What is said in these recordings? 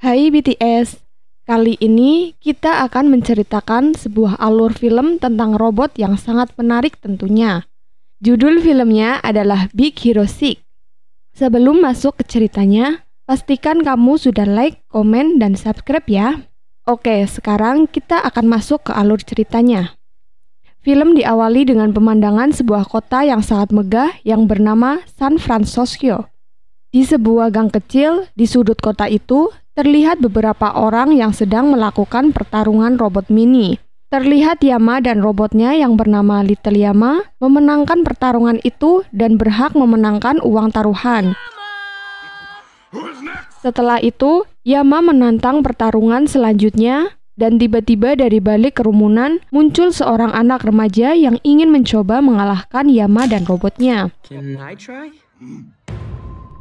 Hai BTS, kali ini kita akan menceritakan sebuah alur film tentang robot yang sangat menarik tentunya. Judul filmnya adalah Big Hero 6. Sebelum masuk ke ceritanya, pastikan kamu sudah like, komen, dan subscribe ya. Oke, sekarang kita akan masuk ke alur ceritanya. Film diawali dengan pemandangan sebuah kota yang sangat megah yang bernama San Francisco. Di sebuah gang kecil di sudut kota itu, terlihat beberapa orang yang sedang melakukan pertarungan robot mini. Terlihat Yama dan robotnya yang bernama Little Yama memenangkan pertarungan itu dan berhak memenangkan uang taruhan. Setelah itu, Yama menantang pertarungan selanjutnya dan tiba-tiba dari balik kerumunan muncul seorang anak remaja yang ingin mencoba mengalahkan Yama dan robotnya. Can I try?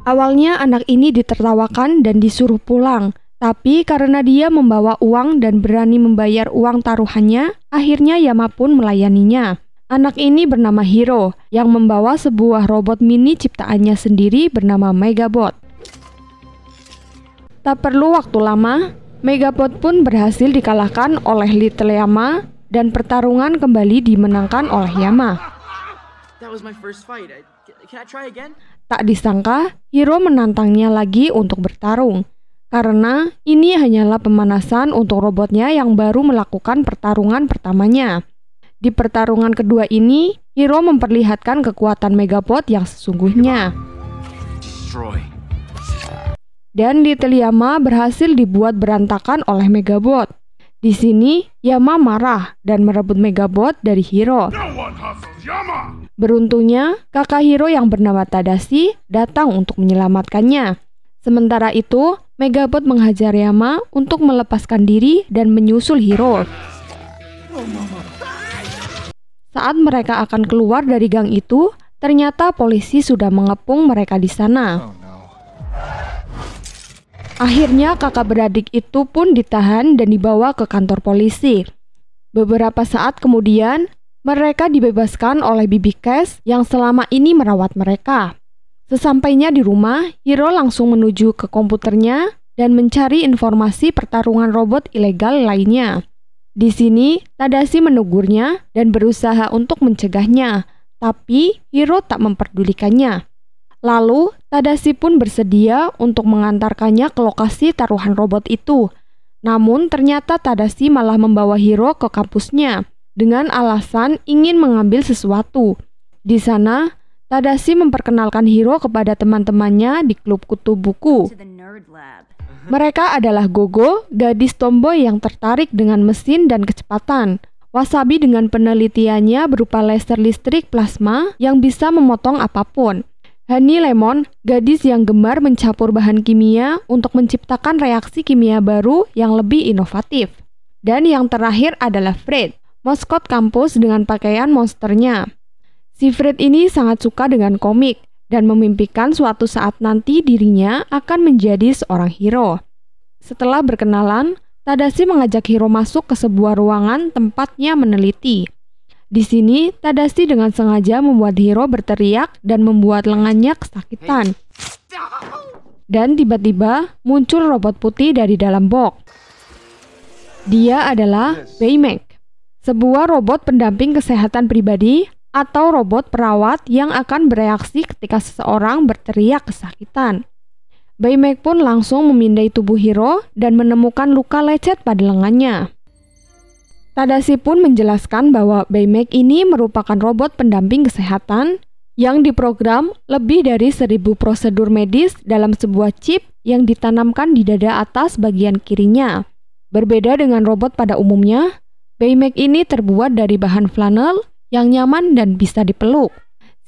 Awalnya anak ini ditertawakan dan disuruh pulang, tapi karena dia membawa uang dan berani membayar uang taruhannya, akhirnya Yama pun melayaninya. Anak ini bernama Hiro, yang membawa sebuah robot mini ciptaannya sendiri bernama Megabot. Tak perlu waktu lama, Megabot pun berhasil dikalahkan oleh Little Yama dan pertarungan kembali dimenangkan oleh Yama. That was my first fight. Can I try again? Tak disangka, Hiro menantangnya lagi untuk bertarung. Karena ini hanyalah pemanasan untuk robotnya yang baru melakukan pertarungan pertamanya. Di pertarungan kedua ini, Hiro memperlihatkan kekuatan Megabot yang sesungguhnya. Destroy. Dan Little Yama berhasil dibuat berantakan oleh Megabot. Di sini, Yama marah dan merebut Megabot dari Hiro. Beruntungnya, kakak Hiro yang bernama Tadashi datang untuk menyelamatkannya. Sementara itu, Megabot menghajar Yama untuk melepaskan diri dan menyusul Hiro. Saat mereka akan keluar dari gang itu, ternyata polisi sudah mengepung mereka di sana. Akhirnya kakak beradik itu pun ditahan dan dibawa ke kantor polisi. Beberapa saat kemudian, mereka dibebaskan oleh Bibi Cash yang selama ini merawat mereka. Sesampainya di rumah, Hiro langsung menuju ke komputernya dan mencari informasi pertarungan robot ilegal lainnya. Di sini, Tadashi menegurnya dan berusaha untuk mencegahnya, tapi Hiro tak memperdulikannya. Lalu, Tadashi pun bersedia untuk mengantarkannya ke lokasi taruhan robot itu. Namun, ternyata Tadashi malah membawa Hiro ke kampusnya dengan alasan ingin mengambil sesuatu. Di sana, Tadashi memperkenalkan Hiro kepada teman-temannya di klub kutu buku. Mereka adalah Gogo, gadis tomboy yang tertarik dengan mesin dan kecepatan. Wasabi dengan penelitiannya berupa laser listrik plasma yang bisa memotong apapun. Honey Lemon, gadis yang gemar mencampur bahan kimia untuk menciptakan reaksi kimia baru yang lebih inovatif. Dan yang terakhir adalah Fred, maskot kampus dengan pakaian monsternya. Si Fred ini sangat suka dengan komik dan memimpikan suatu saat nanti dirinya akan menjadi seorang hero. Setelah berkenalan, Tadashi mengajak Hiro masuk ke sebuah ruangan tempatnya meneliti. Di sini, Tadashi dengan sengaja membuat Hiro berteriak dan membuat lengannya kesakitan. Dan tiba-tiba muncul robot putih dari dalam box. Dia adalah Baymax, sebuah robot pendamping kesehatan pribadi atau robot perawat yang akan bereaksi ketika seseorang berteriak kesakitan. Baymax pun langsung memindai tubuh Hiro dan menemukan luka lecet pada lengannya. Tadashi pun menjelaskan bahwa Baymax ini merupakan robot pendamping kesehatan yang diprogram lebih dari 1000 prosedur medis dalam sebuah chip yang ditanamkan di dada atas bagian kirinya. Berbeda dengan robot pada umumnya, Baymax ini terbuat dari bahan flanel yang nyaman dan bisa dipeluk.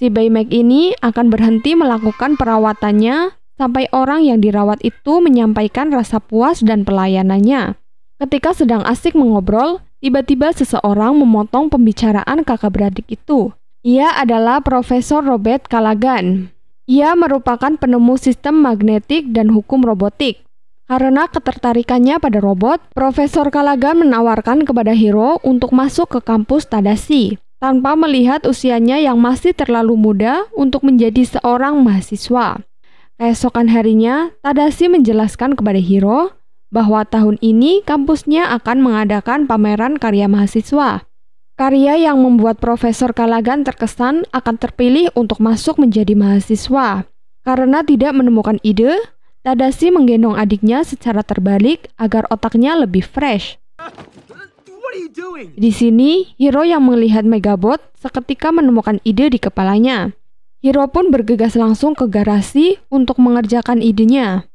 Si Baymax ini akan berhenti melakukan perawatannya sampai orang yang dirawat itu menyampaikan rasa puas dan pelayanannya. Ketika sedang asik mengobrol, tiba-tiba seseorang memotong pembicaraan kakak beradik itu. Ia adalah Profesor Robert Callaghan. Ia merupakan penemu sistem magnetik dan hukum robotik. Karena ketertarikannya pada robot, Profesor Callaghan menawarkan kepada Hiro untuk masuk ke kampus Tadashi, tanpa melihat usianya yang masih terlalu muda untuk menjadi seorang mahasiswa. Keesokan harinya, Tadashi menjelaskan kepada Hiro bahwa tahun ini kampusnya akan mengadakan pameran karya mahasiswa. Karya yang membuat Profesor Callaghan terkesan akan terpilih untuk masuk menjadi mahasiswa. Karena tidak menemukan ide, Tadashi menggendong adiknya secara terbalik agar otaknya lebih fresh. What are you doing? Di sini, Hiro yang melihat Megabot seketika menemukan ide di kepalanya. Hiro pun bergegas langsung ke garasi untuk mengerjakan idenya.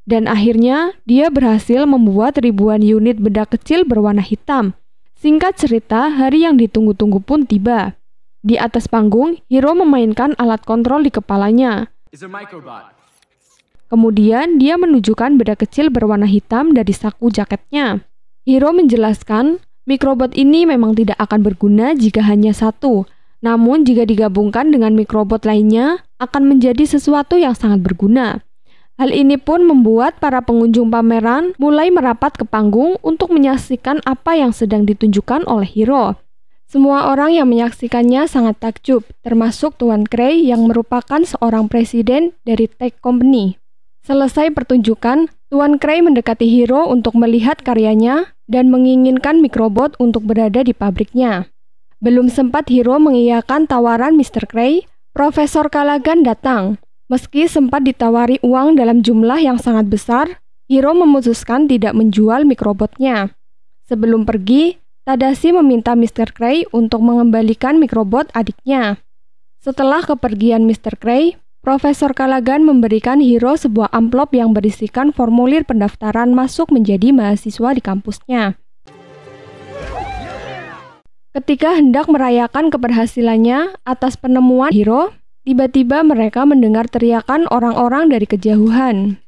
Dan akhirnya, dia berhasil membuat ribuan unit bedak kecil berwarna hitam. Singkat cerita, hari yang ditunggu-tunggu pun tiba. Di atas panggung, Hiro memainkan alat kontrol di kepalanya. It's a microbot. Kemudian, dia menunjukkan bedak kecil berwarna hitam dari saku jaketnya. Hiro menjelaskan, mikrobot ini memang tidak akan berguna jika hanya satu. Namun, jika digabungkan dengan mikrobot lainnya, akan menjadi sesuatu yang sangat berguna. Hal ini pun membuat para pengunjung pameran mulai merapat ke panggung untuk menyaksikan apa yang sedang ditunjukkan oleh Hiro. Semua orang yang menyaksikannya sangat takjub, termasuk Tuan Cray yang merupakan seorang presiden dari tech company. Selesai pertunjukan, Tuan Cray mendekati Hiro untuk melihat karyanya dan menginginkan mikrobot untuk berada di pabriknya. Belum sempat Hiro mengiyakan tawaran Mr. Cray, Profesor Callaghan datang. Meski sempat ditawari uang dalam jumlah yang sangat besar, Hiro memutuskan tidak menjual mikrobotnya. Sebelum pergi, Tadashi meminta Mr. Cray untuk mengembalikan mikrobot adiknya. Setelah kepergian Mr. Cray, Profesor Callaghan memberikan Hiro sebuah amplop yang berisikan formulir pendaftaran masuk menjadi mahasiswa di kampusnya. Ketika hendak merayakan keberhasilannya atas penemuan Hiro, tiba-tiba mereka mendengar teriakan orang-orang dari kejauhan.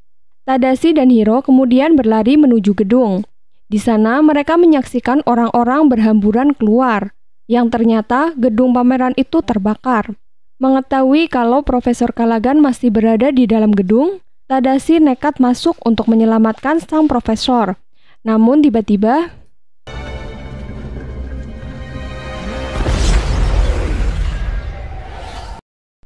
Tadashi dan Hiro kemudian berlari menuju gedung. Di sana mereka menyaksikan orang-orang berhamburan keluar, yang ternyata gedung pameran itu terbakar. Mengetahui kalau Profesor Callaghan masih berada di dalam gedung, Tadashi nekat masuk untuk menyelamatkan sang profesor. Namun tiba-tiba,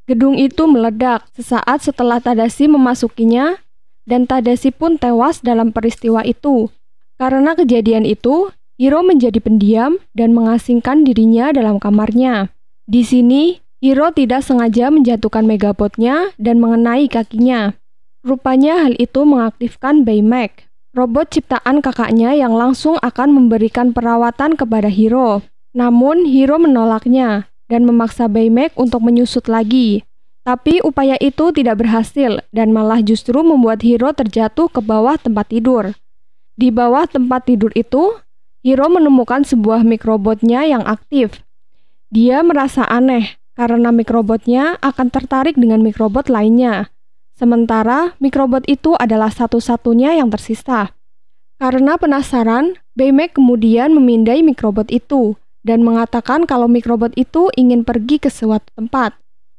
gedung itu meledak sesaat setelah Tadashi memasukinya, dan Tadashi pun tewas dalam peristiwa itu. Karena kejadian itu, Hiro menjadi pendiam dan mengasingkan dirinya dalam kamarnya. Di sini, Hiro tidak sengaja menjatuhkan megabotnya dan mengenai kakinya. Rupanya hal itu mengaktifkan Baymax, robot ciptaan kakaknya yang langsung akan memberikan perawatan kepada Hiro. Namun, Hiro menolaknya dan memaksa Baymax untuk menyusut lagi. Tapi upaya itu tidak berhasil dan malah justru membuat Hiro terjatuh ke bawah tempat tidur. Di bawah tempat tidur itu, Hiro menemukan sebuah mikrobotnya yang aktif. Dia merasa aneh karena mikrobotnya akan tertarik dengan mikrobot lainnya. Sementara mikrobot itu adalah satu-satunya yang tersisa. Karena penasaran, Baymax kemudian memindai mikrobot itu dan mengatakan kalau mikrobot itu ingin pergi ke suatu tempat.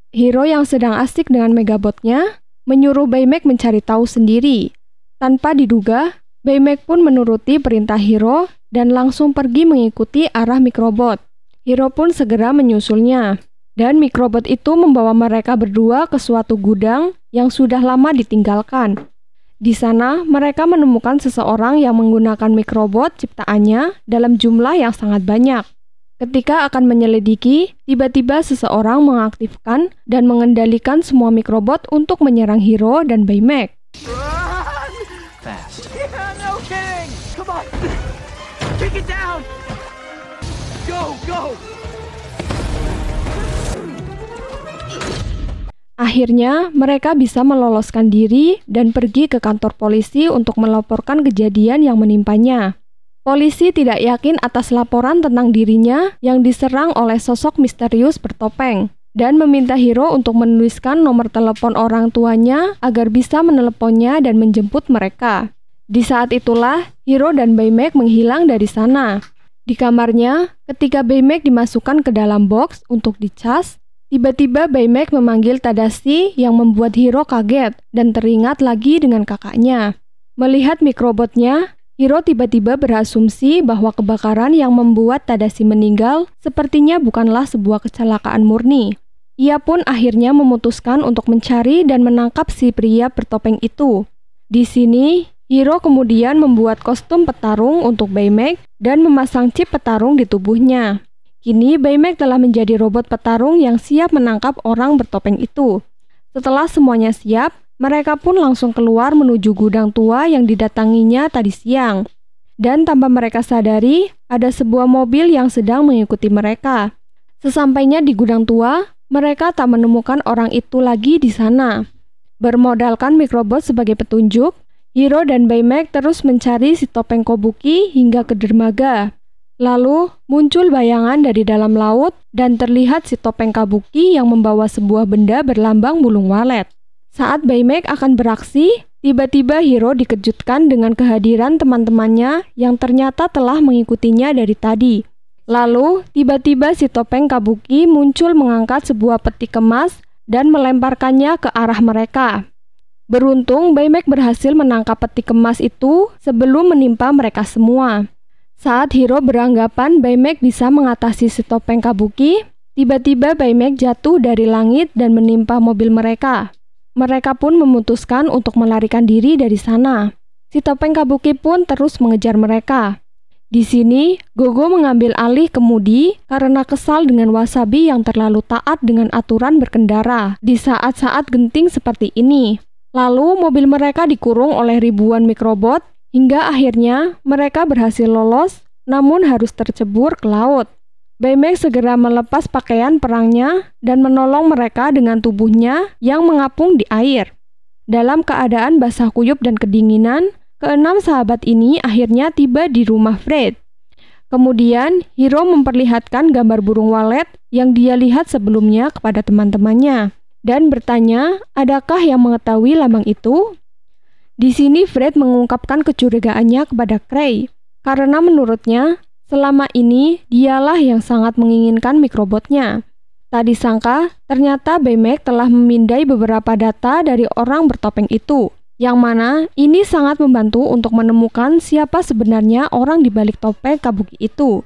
Hiro yang sedang asik dengan megabotnya menyuruh Baymax mencari tahu sendiri. Tanpa diduga, Baymax pun menuruti perintah Hiro dan langsung pergi mengikuti arah mikrobot. Hiro pun segera menyusulnya. Dan mikrobot itu membawa mereka berdua ke suatu gudang yang sudah lama ditinggalkan. Di sana, mereka menemukan seseorang yang menggunakan mikrobot ciptaannya dalam jumlah yang sangat banyak. Ketika akan menyelidiki, tiba-tiba seseorang mengaktifkan dan mengendalikan semua mikrobot untuk menyerang Hiro dan Baymax. Fast. Yeah, no kidding. Come on. Kick it down. Go, go. Akhirnya, mereka bisa meloloskan diri dan pergi ke kantor polisi untuk melaporkan kejadian yang menimpanya. Polisi tidak yakin atas laporan tentang dirinya yang diserang oleh sosok misterius bertopeng dan meminta Hiro untuk menuliskan nomor telepon orang tuanya agar bisa meneleponnya dan menjemput mereka. Di saat itulah, Hiro dan Baymax menghilang dari sana. Di kamarnya, ketika Baymax dimasukkan ke dalam box untuk dicas, tiba-tiba Baymax memanggil Tadashi yang membuat Hiro kaget dan teringat lagi dengan kakaknya. Melihat mikrobotnya, Hiro tiba-tiba berasumsi bahwa kebakaran yang membuat Tadashi meninggal sepertinya bukanlah sebuah kecelakaan murni. Ia pun akhirnya memutuskan untuk mencari dan menangkap si pria bertopeng itu. Di sini, Hiro kemudian membuat kostum petarung untuk Baymax dan memasang chip petarung di tubuhnya. Kini Baymax telah menjadi robot petarung yang siap menangkap orang bertopeng itu. Setelah semuanya siap, mereka pun langsung keluar menuju gudang tua yang didatanginya tadi siang. Dan tanpa mereka sadari, ada sebuah mobil yang sedang mengikuti mereka. Sesampainya di gudang tua, mereka tak menemukan orang itu lagi di sana. Bermodalkan Microbot sebagai petunjuk, Hiro dan Baymax terus mencari si topeng Kobuki hingga ke dermaga. Lalu muncul bayangan dari dalam laut dan terlihat si topeng Kabuki yang membawa sebuah benda berlambang bulung walet. Saat Baymax akan beraksi, tiba-tiba Hiro dikejutkan dengan kehadiran teman-temannya yang ternyata telah mengikutinya dari tadi. Lalu tiba-tiba si topeng Kabuki muncul mengangkat sebuah peti kemas dan melemparkannya ke arah mereka. Beruntung Baymax berhasil menangkap peti kemas itu sebelum menimpa mereka semua. Saat Hiro beranggapan Baymax bisa mengatasi si topeng Kabuki, tiba-tiba Baymax jatuh dari langit dan menimpa mobil mereka. Mereka pun memutuskan untuk melarikan diri dari sana. Si topeng Kabuki pun terus mengejar mereka. Di sini, Gogo mengambil alih kemudi karena kesal dengan Wasabi yang terlalu taat dengan aturan berkendara di saat-saat genting seperti ini. Lalu mobil mereka dikurung oleh ribuan Microbot hingga akhirnya mereka berhasil lolos namun harus tercebur ke laut. Baymax segera melepas pakaian perangnya dan menolong mereka dengan tubuhnya yang mengapung di air. Dalam keadaan basah kuyup dan kedinginan, keenam sahabat ini akhirnya tiba di rumah Fred. Kemudian Hiro memperlihatkan gambar burung walet yang dia lihat sebelumnya kepada teman-temannya dan bertanya, adakah yang mengetahui lambang itu? Di sini Fred mengungkapkan kecurigaannya kepada Cray, karena menurutnya selama ini dialah yang sangat menginginkan Microbotnya. Tak disangka, ternyata Baymax telah memindai beberapa data dari orang bertopeng itu, yang mana ini sangat membantu untuk menemukan siapa sebenarnya orang di balik topeng Kabuki itu.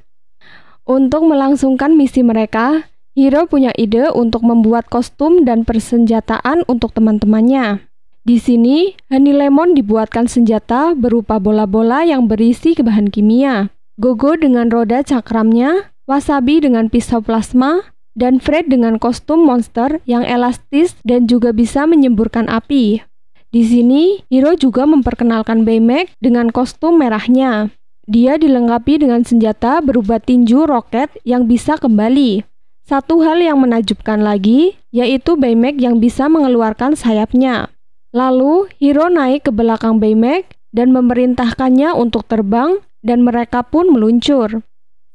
Untuk melangsungkan misi mereka, Hiro punya ide untuk membuat kostum dan persenjataan untuk teman-temannya. Di sini, Honey Lemon dibuatkan senjata berupa bola-bola yang berisi bahan kimia. Gogo dengan roda cakramnya, Wasabi dengan pisau plasma, dan Fred dengan kostum monster yang elastis dan juga bisa menyemburkan api. Di sini, Hiro juga memperkenalkan Baymax dengan kostum merahnya. Dia dilengkapi dengan senjata berupa tinju roket yang bisa kembali. Satu hal yang menakjubkan lagi, yaitu Baymax yang bisa mengeluarkan sayapnya. Lalu, Hiro naik ke belakang Baymax dan memerintahkannya untuk terbang dan mereka pun meluncur.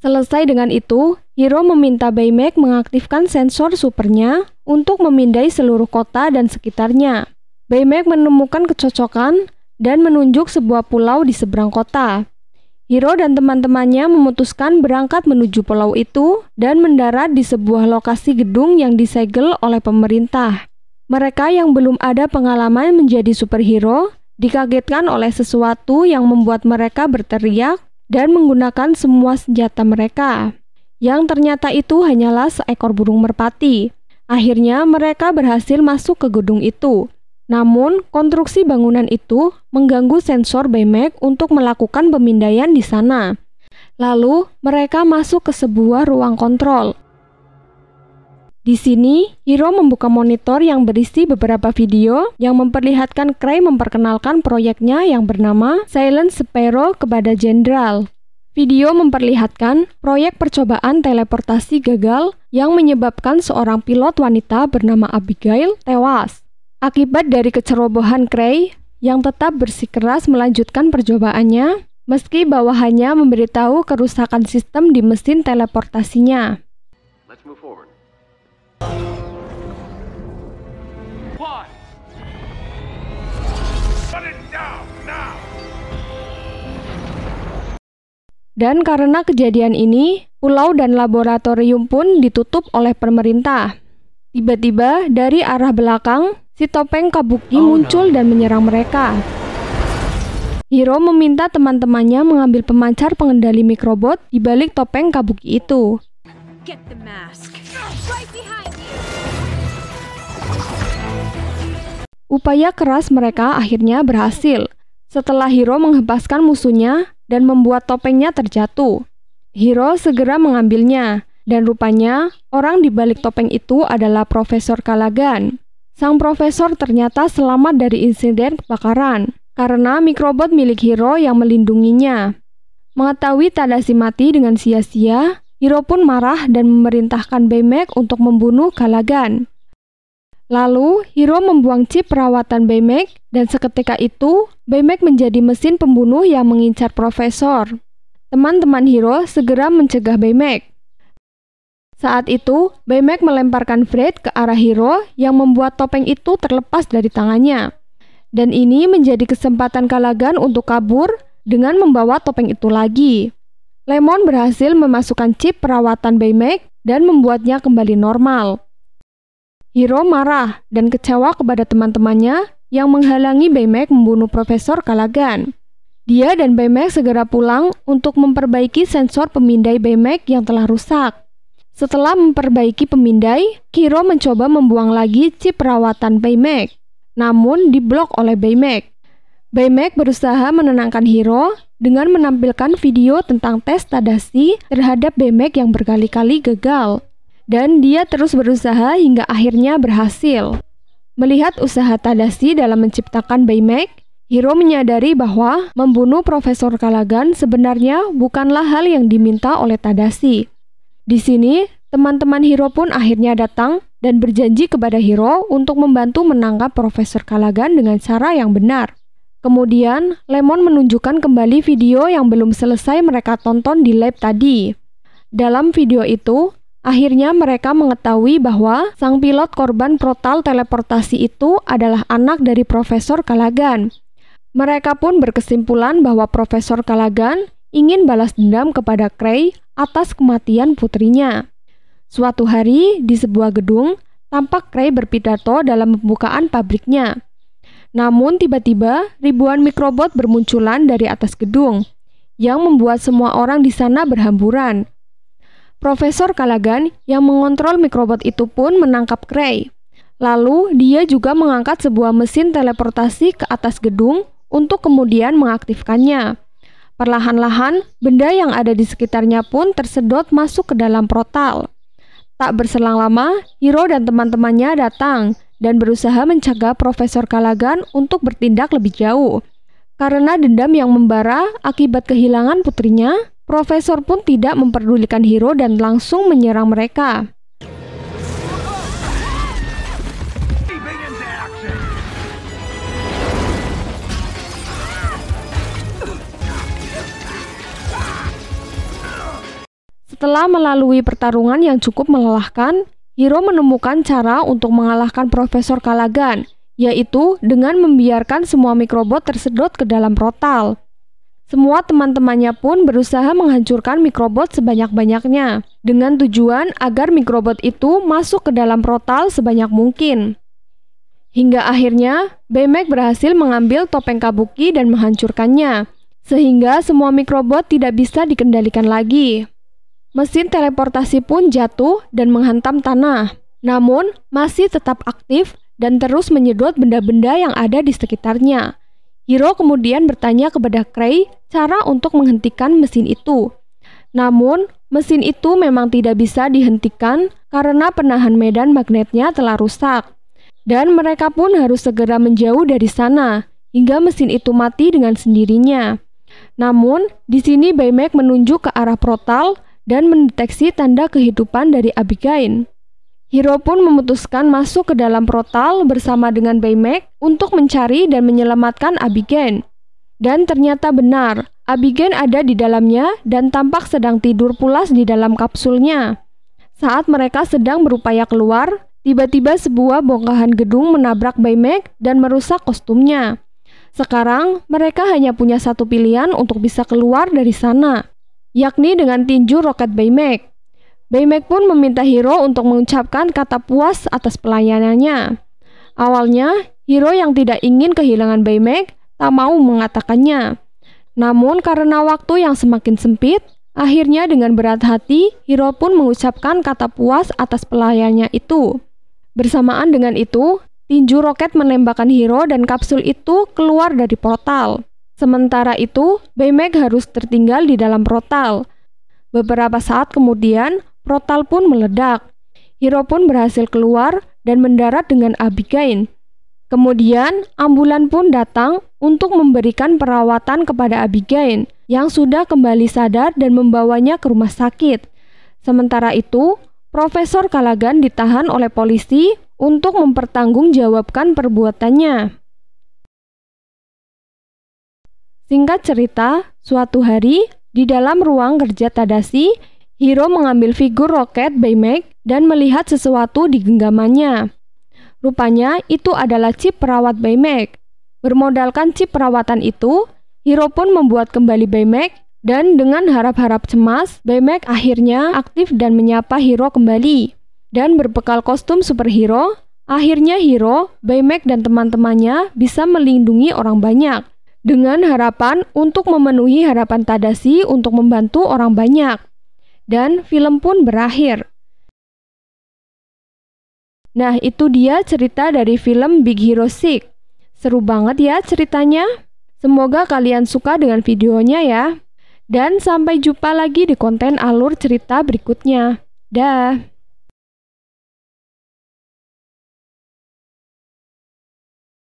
Selesai dengan itu, Hiro meminta Baymax mengaktifkan sensor supernya untuk memindai seluruh kota dan sekitarnya. Baymax menemukan kecocokan dan menunjuk sebuah pulau di seberang kota. Hiro dan teman-temannya memutuskan berangkat menuju pulau itu dan mendarat di sebuah lokasi gedung yang disegel oleh pemerintah. Mereka yang belum ada pengalaman menjadi superhero dikagetkan oleh sesuatu yang membuat mereka berteriak dan menggunakan semua senjata mereka. Yang ternyata itu hanyalah seekor burung merpati. Akhirnya mereka berhasil masuk ke gedung itu. Namun, konstruksi bangunan itu mengganggu sensor Baymax untuk melakukan pemindaian di sana. Lalu, mereka masuk ke sebuah ruang kontrol. Di sini, Hiro membuka monitor yang berisi beberapa video yang memperlihatkan Cray memperkenalkan proyeknya yang bernama Silent Sparrow kepada Jenderal. Video memperlihatkan proyek percobaan teleportasi gagal yang menyebabkan seorang pilot wanita bernama Abigail tewas. Akibat dari kecerobohan Cray yang tetap bersikeras melanjutkan percobaannya, meski bawahannya memberitahu kerusakan sistem di mesin teleportasinya. Let's move forward. One. Shut it down now. Dan karena kejadian ini, pulau dan laboratorium pun ditutup oleh pemerintah. Tiba-tiba dari arah belakang, si topeng Kabuki muncul dan menyerang mereka. Hiro meminta teman-temannya mengambil pemancar pengendali Microbot di balik topeng Kabuki itu. Get the mask. Right behind you. Upaya keras mereka akhirnya berhasil. setelah Hiro menghempaskan musuhnya dan membuat topengnya terjatuh. Hiro segera mengambilnya, dan rupanya orang di balik topeng itu adalah Profesor Callaghan. Sang profesor ternyata selamat dari insiden kebakaran, karena mikrobot milik Hiro yang melindunginya. Mengetahui Tadashi mati dengan sia-sia, Hiro pun marah dan memerintahkan Baymax untuk membunuh Callaghan. Lalu, Hiro membuang chip perawatan Baymax, dan seketika itu, Baymax menjadi mesin pembunuh yang mengincar profesor. Teman-teman Hiro segera mencegah Baymax. Saat itu, Baymax melemparkan Fred ke arah Hiro yang membuat topeng itu terlepas dari tangannya. Dan ini menjadi kesempatan Callaghan untuk kabur dengan membawa topeng itu lagi. Lemon berhasil memasukkan chip perawatan Baymax dan membuatnya kembali normal. Hiro marah dan kecewa kepada teman-temannya yang menghalangi Baymax membunuh Profesor Callaghan. Dia dan Baymax segera pulang untuk memperbaiki sensor pemindai Baymax yang telah rusak. Setelah memperbaiki pemindai, Hiro mencoba membuang lagi chip perawatan Baymax, namun diblok oleh Baymax. Baymax berusaha menenangkan Hiro dengan menampilkan video tentang tes Tadashi terhadap Baymax yang berkali-kali gagal. Dan dia terus berusaha hingga akhirnya berhasil. Melihat usaha Tadashi dalam menciptakan Baymax, Hiro menyadari bahwa membunuh Profesor Callaghan sebenarnya bukanlah hal yang diminta oleh Tadashi. Di sini, teman-teman Hiro pun akhirnya datang dan berjanji kepada Hiro untuk membantu menangkap Profesor Callaghan dengan cara yang benar. Kemudian, Lemon menunjukkan kembali video yang belum selesai mereka tonton di lab tadi. Dalam video itu, akhirnya mereka mengetahui bahwa sang pilot korban portal teleportasi itu adalah anak dari Profesor Callaghan. Mereka pun berkesimpulan bahwa Profesor Callaghan ingin balas dendam kepada Cray atas kematian putrinya. Suatu hari di sebuah gedung, tampak Cray berpidato dalam pembukaan pabriknya. Namun tiba-tiba ribuan mikrobot bermunculan dari atas gedung, yang membuat semua orang di sana berhamburan. Profesor Callaghan yang mengontrol mikrobot itu pun menangkap Cray. Lalu dia juga mengangkat sebuah mesin teleportasi ke atas gedung untuk kemudian mengaktifkannya. Perlahan-lahan, benda yang ada di sekitarnya pun tersedot masuk ke dalam portal. Tak berselang lama, Hiro dan teman-temannya datang dan berusaha mencegah Profesor Callaghan untuk bertindak lebih jauh. Karena dendam yang membara akibat kehilangan putrinya, Profesor pun tidak memperdulikan Hiro dan langsung menyerang mereka. Setelah melalui pertarungan yang cukup melelahkan, Hiro menemukan cara untuk mengalahkan Profesor Callaghan, yaitu dengan membiarkan semua mikrobot tersedot ke dalam portal. Semua teman-temannya pun berusaha menghancurkan mikrobot sebanyak-banyaknya, dengan tujuan agar mikrobot itu masuk ke dalam portal sebanyak mungkin. Hingga akhirnya, Baymax berhasil mengambil topeng Kabuki dan menghancurkannya, sehingga semua mikrobot tidak bisa dikendalikan lagi. Mesin teleportasi pun jatuh dan menghantam tanah, namun masih tetap aktif dan terus menyedot benda-benda yang ada di sekitarnya. Hiro kemudian bertanya kepada Cray cara untuk menghentikan mesin itu. Namun, mesin itu memang tidak bisa dihentikan karena penahan medan magnetnya telah rusak. Dan mereka pun harus segera menjauh dari sana, hingga mesin itu mati dengan sendirinya. Namun, di sini Baymax menunjuk ke arah portal dan mendeteksi tanda kehidupan dari Abigail. Hiro pun memutuskan masuk ke dalam portal bersama dengan Baymax untuk mencari dan menyelamatkan Abigail. Dan ternyata benar, Abigail ada di dalamnya dan tampak sedang tidur pulas di dalam kapsulnya. Saat mereka sedang berupaya keluar, tiba-tiba sebuah bongkahan gedung menabrak Baymax dan merusak kostumnya. Sekarang, mereka hanya punya satu pilihan untuk bisa keluar dari sana, yakni dengan tinju roket Baymax. Baymax pun meminta Hiro untuk mengucapkan kata puas atas pelayanannya. Awalnya, Hiro yang tidak ingin kehilangan Baymax tak mau mengatakannya. Namun karena waktu yang semakin sempit, akhirnya dengan berat hati, Hiro pun mengucapkan kata puas atas pelayanannya itu. Bersamaan dengan itu, tinju roket menembakkan Hiro dan kapsul itu keluar dari portal. Sementara itu, Baymax harus tertinggal di dalam portal. Beberapa saat kemudian, portal pun meledak. Hiro pun berhasil keluar dan mendarat dengan Abigail. Kemudian, ambulan pun datang untuk memberikan perawatan kepada Abigail yang sudah kembali sadar dan membawanya ke rumah sakit. Sementara itu, Profesor Callaghan ditahan oleh polisi untuk mempertanggungjawabkan perbuatannya. Singkat cerita, suatu hari di dalam ruang kerja Tadashi, Hiro mengambil figur roket Baymax dan melihat sesuatu di genggamannya. Rupanya itu adalah chip perawat Baymax. Bermodalkan chip perawatan itu, Hiro pun membuat kembali Baymax dan dengan harap-harap cemas, Baymax akhirnya aktif dan menyapa Hiro kembali. Dan berbekal kostum superhero, akhirnya Hiro, Baymax dan teman-temannya bisa melindungi orang banyak. Dengan harapan untuk memenuhi harapan Tadashi untuk membantu orang banyak. Dan film pun berakhir. Nah, itu dia cerita dari film Big Hero 6. Seru banget ya ceritanya. Semoga kalian suka dengan videonya ya. Dan sampai jumpa lagi di konten alur cerita berikutnya. Dah.